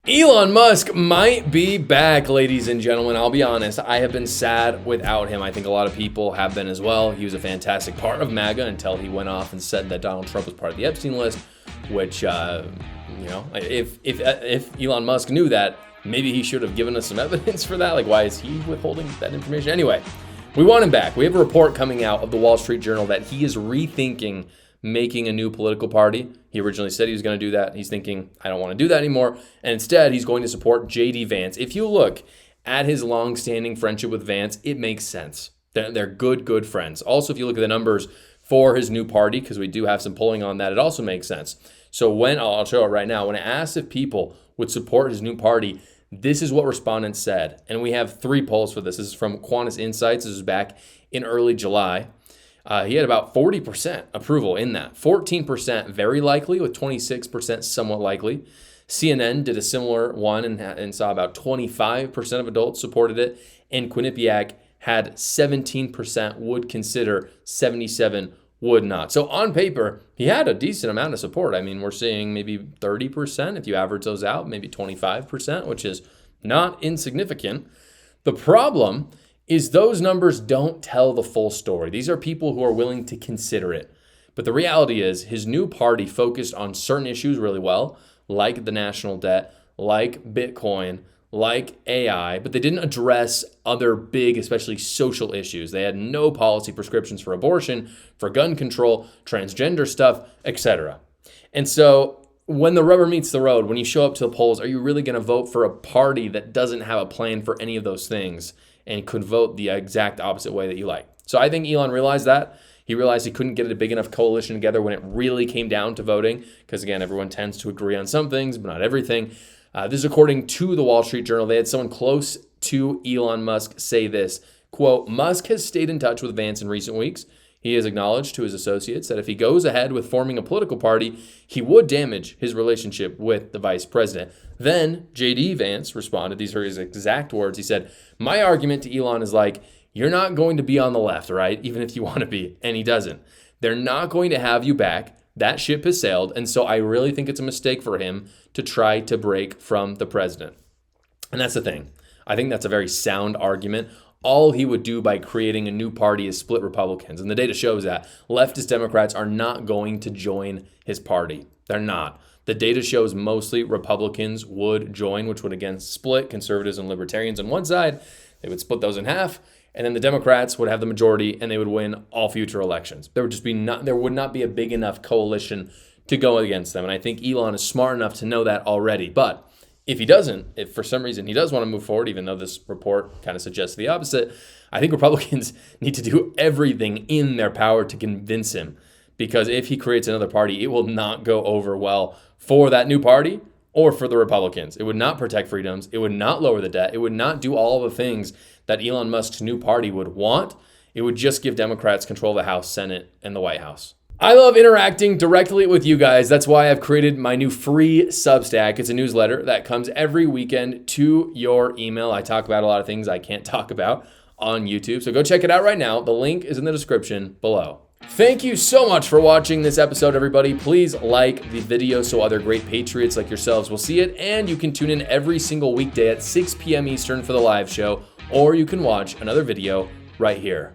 Elon Musk might be back, ladies and gentlemen. I'll be honest, I have been sad without him. I think a lot of people have been as well. He was a fantastic part of MAGA until he went off and said that Donald Trump was part of the Epstein list, which, if Elon Musk knew that, maybe he should have given us some evidence for that. Like, why is he withholding that information? Anyway, we want him back. We have a report coming out of the Wall Street Journal that he is rethinking making a new political party. He originally said he was going to do that. He's thinking, I don't want to do that anymore. And instead, he's going to support JD Vance. If you look at his long-standing friendship with Vance, it makes sense. They're good friends. Also, if you look at the numbers for his new party, because we do have some polling on that, it also makes sense. So I'll show it right now. When I asked if people would support his new party, this is what respondents said. And we have 3 polls for this. This is from Quantus Insights. This is back in early July. He had about 40% approval in that. 14% very likely, with 26% somewhat likely. CNN did a similar one and saw about 25% of adults supported it. And Quinnipiac had 17% would consider, 77% would not. So on paper, he had a decent amount of support. I mean, we're seeing maybe 30% if you average those out, maybe 25%, which is not insignificant. The problem is those numbers don't tell the full story. These are people who are willing to consider it. But the reality is his new party focused on certain issues really well, like the national debt, like Bitcoin, like AI, but they didn't address other big, especially social issues. They had no policy prescriptions for abortion, for gun control, transgender stuff, etc. And so when the rubber meets the road, when you show up to the polls, are you really going to vote for a party that doesn't have a plan for any of those things and could vote the exact opposite way that you like? So I think Elon realized that. He realized he couldn't get a big enough coalition together when it really came down to voting, because again, everyone tends to agree on some things, but not everything. This is according to the Wall Street Journal. They had someone close to Elon Musk say this, quote, Musk has stayed in touch with Vance in recent weeks. He has acknowledged to his associates that if he goes ahead with forming a political party, he would damage his relationship with the vice president. Then JD Vance responded, these are his exact words. He said, my argument to Elon is like, you're not going to be on the left, right? Even if you want to be. And he doesn't. They're not going to have you back. That ship has sailed. And so I really think it's a mistake for him to try to break from the president. And that's the thing. I think that's a very sound argument. All he would do by creating a new party is split Republicans. And the data shows that leftist Democrats are not going to join his party. They're not. The data shows mostly Republicans would join, which would again split conservatives and libertarians on one side. They would split those in half. And then the Democrats would have the majority and they would win all future elections. There would not be a big enough coalition to go against them. And I think Elon is smart enough to know that already. But if he doesn't, if for some reason he does want to move forward, even though this report kind of suggests the opposite, I think Republicans need to do everything in their power to convince him. Because if he creates another party, it will not go over well for that new party or for the Republicans. It would not protect freedoms. It would not lower the debt. It would not do all the things that Elon Musk's new party would want. It would just give Democrats control of the House, Senate, and the White House. I love interacting directly with you guys. That's why I've created my new free Substack. It's a newsletter that comes every weekend to your email. I talk about a lot of things I can't talk about on YouTube. So go check it out right now. The link is in the description below. Thank you so much for watching this episode, everybody. Please like the video so other great patriots like yourselves will see it. And you can tune in every single weekday at 6 p.m. Eastern for the live show, or you can watch another video right here.